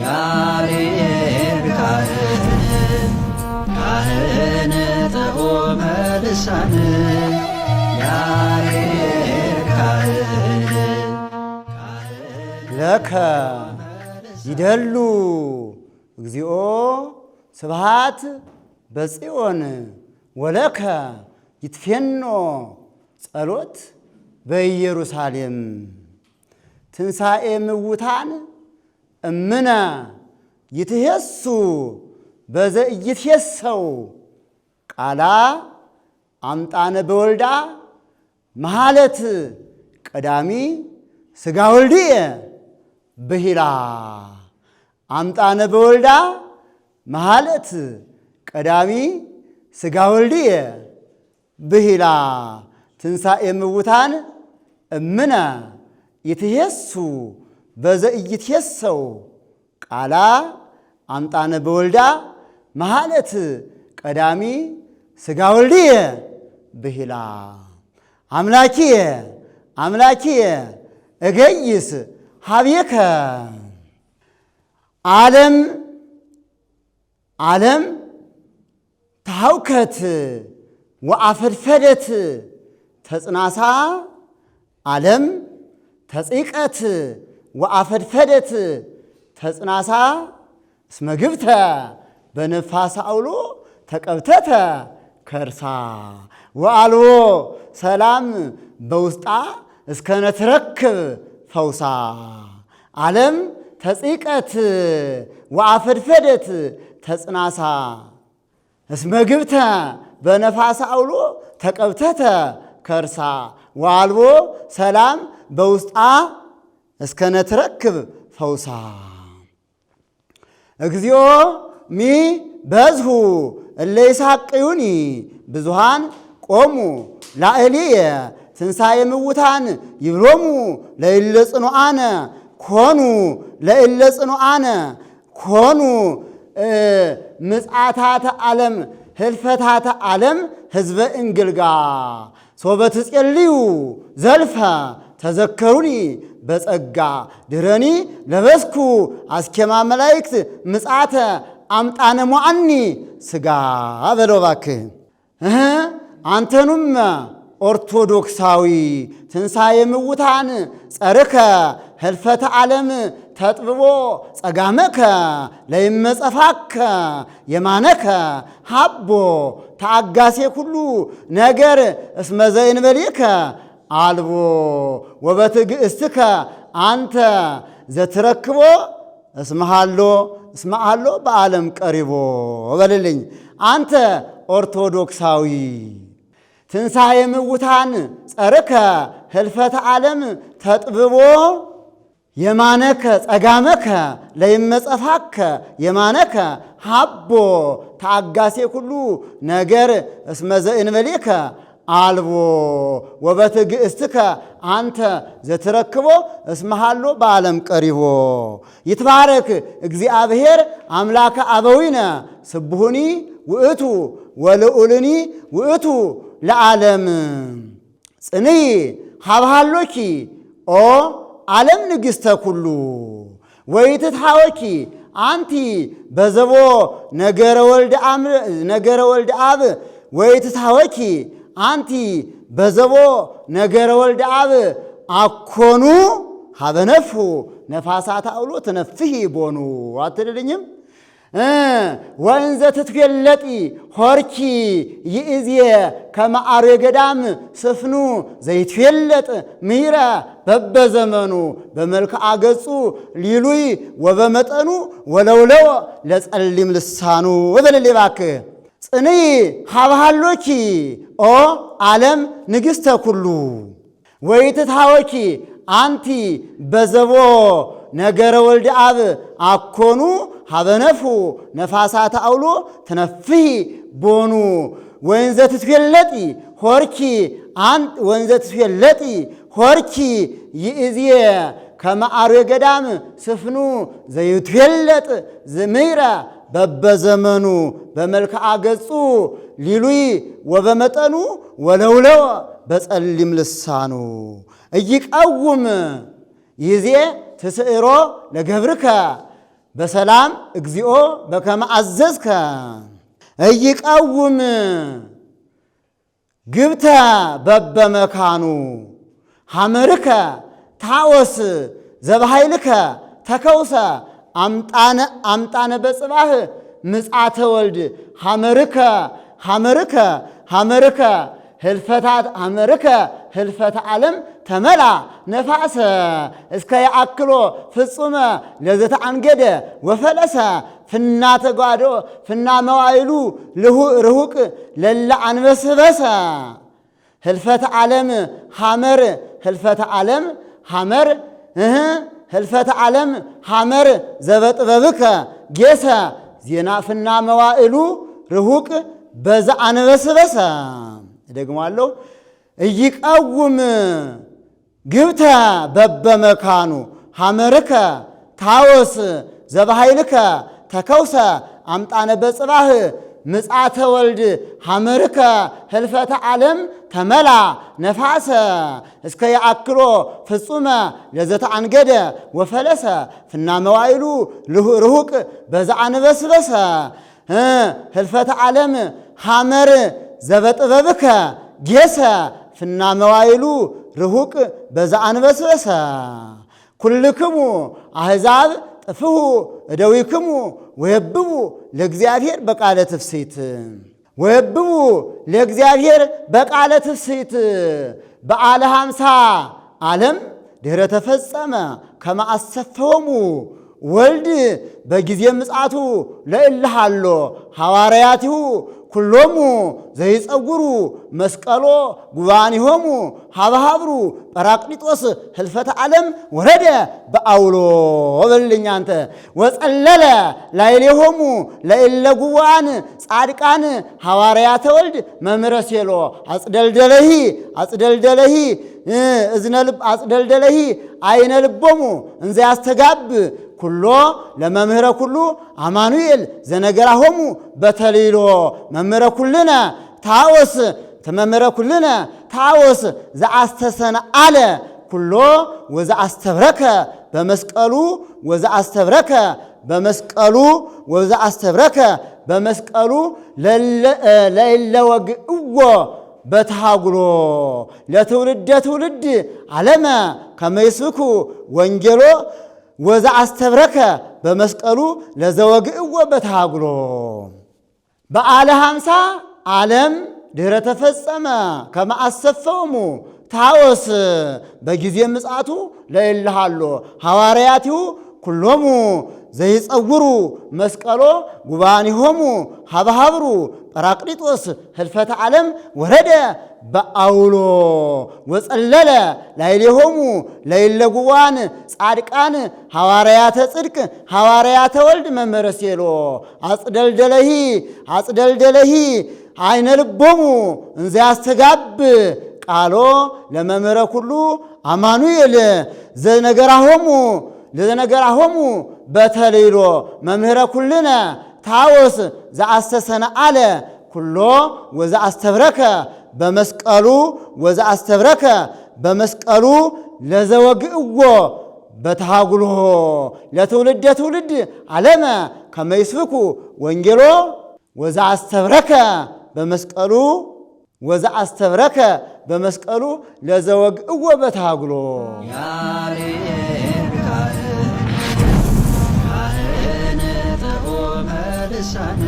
ያሬድ ካህን ጥዑመ ልሳን ያሬድ ካህን ለከ ይደሉ እግዚኦ ስብሃት በጽዮን ወለከ ይትፌኖ ጸሎት በኢየሩሳሌም ትንሣኤ ምውታን እምነ ይትሄሱ በዘኢይትሄሰው ቃላ አምጣነ በወልዳ መሃለት ቀዳሚ ሥጋ ወልድየ ብሂላ አምጣነ በወልዳ መሃለት ቀዳሚ ሥጋ ወልድየ ብሂላ ትንሣኤ ምውታን እምነ ይትሄሱ በዘኢይትሄሰው ቃላ አምጣነ በወልዳ መሃለት ቀዳሚ ሥጋ ወልድየ ብሂላ አምላኪየ አምላኪየ እገይስ ሀቤከ ዓለም ተሐውከት ወአፈድፈደት ተጽናሳ ዓለም ተጽቀት ወአፈድፈደት ተጽናሳ እስመ ግብተ በነፋስ አውሎ ተቀብተተ ከርሳ ወአልቦ ሰላም በውስጣ እስከ ነትረክብ ፈውሳ ዓለም ተጽቀት ወአፈድፈደት ተጽናሳ እስመ ግብተ በነፋስ አውሎ ተቀብተተ ከርሳ ወአልቦ ሰላም በውስጣ እስከ ነትረክብ ፈውሳ እግዚኦ ሚ በዝሁ እለ ይሳቅዩኒ ብዙሃን ቆሙ ላዕሌየ ትንሣኤ ምውታን ይብሎሙ ለእለ ጽኑዓነ ኮኑ ለእለ ጽኑዓነ ኮኑ ምጽአታተ ዓለም ህልፈታተ ዓለም ህዝበ እንግልጋ ሶበ ትጼልዩ ዘልፈ ተዘከሩኒ በጸጋ ድረኒ ለበስኩ አስኬማ መላእክት ምጽአተ አምጣነ ሞዓኒ ሥጋ በለው እባክህ አንተኑም ኦርቶዶክሳዊ ትንሣኤ ምውታን ጸርከ ህልፈተ ዓለም ተጥብቦ ጸጋመከ ለይመጸፋከ የማነከ ሃቦ ተአጋሴ ኩሉ ነገር እስመ ዘእንበሌከ አልቦ ወበትዕግሥትከ አንተ ዘትረክቦ እስመሃሎ በዓለም ቀሪቦ በልልኝ። አንተ ኦርቶዶክሳዊ ትንሣኤ ምውታን ጸርከ ህልፈተ ዓለም ተጥብቦ የማነከ ጸጋመከ ለይመጸፋከ የማነከ ሃቦ ተአጋሴ ኩሉ ነገር እስመ ዘእንበሌከ አልቦ ወበትዕግሥትከ አንተ ዘትረክቦ እስመሃሎ በዓለም ቀሪቦ ይትባረክ እግዚአብሔር አምላከ አበዊነ ስቡሁኒ ውእቱ ወልዑልኒ ውእቱ ለዓለም ጽንይ ሀብሃሎኪ ኦ ዓለም ንግሥተ ኩሉ ወይትትሃወኪ አንቲ በዘቦ ነገረ ወልደ አብ ወይትትሃወኪ አንቲ በዘቦ ነገረ ወልደ አብ አኮኑ ሀበነፉ ነፋሳት አውሎ ትነፍሂ ቦኑ አትልልኝም ወእንዘ ትትገለጢ ሆርኪ ይእዜ ከመ አርዌ ገዳም ስፍኑ ዘይትፌለጥ ምሂረ በበዘመኑ በመልክዓ ገጹ ሊሉይ ወበመጠኑ ወለውለወ ለጸሊም ልሳኑ በልል እባክህ ጽንይ ሀብሃሎኪ ኦ ዓለም ንግሥተ ኩሉ ወይትትሃወኪ አንቲ በዘቦ ነገረ ወልደ አብ አኮኑ ሀበነፉ ነፋሳተ አውሎ ትነፍሂ ቦኑ ወእንዘ ትትፌለጢ ሆርኪ ይእዜ ከመ አርዌ ገዳም ስፍኑ ዘይትፌለጥ ምሂረ በበዘመኑ በመልክዓ ገጹ ሊሉይ ወበመጠኑ ወለውለወ በጸሊም ልሳኑ እይቀውም ይዜ ትስዕሮ ለገብርከ በሰላም እግዚኦ በከመ አዘዝከ ኢይቀውም ግብተ በበመካኑ ሐመርከ ታወስ ዘበኃይልከ ተከውሰ አምጣነ በጽባህ ምጻተ ወልድ ሐመርከ ህልፈታት ሐመርከ ህልፈተ ዓለም ተመላ ነፋሰ እስከ ያአክሎ ፍጹመ ለዘተአንገደ ወፈለሰ ፍና ተጓዶ ፍና መዋይሉ ርሁቅ ለለ አንበስበሰ ህልፈተ ዓለም ሐመር ህልፈተ ዓለም ሐመር ህልፈተ ዓለም ሐመር ዘበጥበብከ ጌሰ ዜና ፍና መዋይሉ ርሁቅ በዛ አንበስበሰ ደግሞአለሁ ኢይቀውም ግብተ በበመካኑ ሐመርከ ታወስ ዘበኃይልከ ተከውሰ አምጣነ በጽባህ ምጻተ ወልድ ሐመርከ ህልፈተ ዓለም ተመላ ነፋሰ እስከ ያአክሎ ፍጹመ ለዘተአንገደ ወፈለሰ ፍና መዋይሉ ርሁቅ በዛ አንበስበሰ ህልፈተ ዓለም ሐመር ዘበጥበብከ ጌሰ ፍና መዋይሉ ርሁቅ በዛ አንበስበሰ ኩልክሙ አሕዛብ ጥፍሁ እደዊክሙ ወየብቡ ለእግዚአብሔር በቃለ ትፍስሕት ወየብቡ ለእግዚአብሔር በቃለ ትፍስሕት በዓለ ሃምሳ ዓለም ድኅረ ተፈጸመ ከመ አሰፈወሙ ወልድ በጊዜ ምጽአቱ ለእልሃሎ ሐዋርያቲሁ ኩሎሙ ዘይጸውሩ መስቀሎ ጉባኒሆሙ ሀብሃብሩ ጰራቅሊጦስ ህልፈተ ዓለም ወረደ በአውሎ በልልኝ አንተ ወጸለለ ላዕሌሆሙ ለእለ ጉባን ጻድቃን ሐዋርያተ ወልድ መምህረ ሴሎ አጽደልደለሂ አጽደልደለሂ አይነ ልቦሙ እንዘ ያስተጋብ ኩሎ ለመምህረ ኩሉ አማኑኤል ዘነገራሆሙ በተሊሎ መምህረ ኩልነ ታወስ ዘአስተሰነ አለ ኩሎ ወዘአስተብረከ በመስቀሉ ለእለ ወግእዎ በተሃጉሎ ለትውልደ ትውልድ ዓለመ ከመ ይስብኩ ወንጌሎ ወዘአስተብረከ በመስቀሉ ለዘወግእዎ በተሃጉሎ በዓለ ሃምሳ ዓለም ድኅረ ተፈጸመ ከመ አሰፈወሙ ታወስ በጊዜ ምጽአቱ ለእልሃሎ ሐዋርያቲሁ ኩሎሙ ዘይጸውሩ መስቀሎ ጉባኒሆሙ ሀብሃብሩ ጰራቅሊጦስ ህልፈተ ዓለም ወረደ በአውሎ ወጸለለ ላዕሌሆሙ ለእለ ጉባን ጻድቃን ሐዋርያተ ጽድቅ ሐዋርያተ ወልድ መምህረ ሴሎ አጽደልደለሂ አይነ ልቦሙ እንዘ ያስተጋብ ቃሎ ለመምህረ ኩሉ አማኑኤል ዘነገራሆሙ በተሊሎ መምህረ ኩልነ ታወስ ዘአስተሰነ አለ ኩሎ ወዘአስተብረከ በመስቀሉ ለዘወግእዎ በተሃጉሎ ለትውልደ ትውልድ ዓለመ ከመ ይስብኩ ወንጌሎ ወዘአስተብረከ በመስቀሉ ለዘወግእዎ በተሃጉሎ ያሬድ ካህን ጥዑመ ልሳን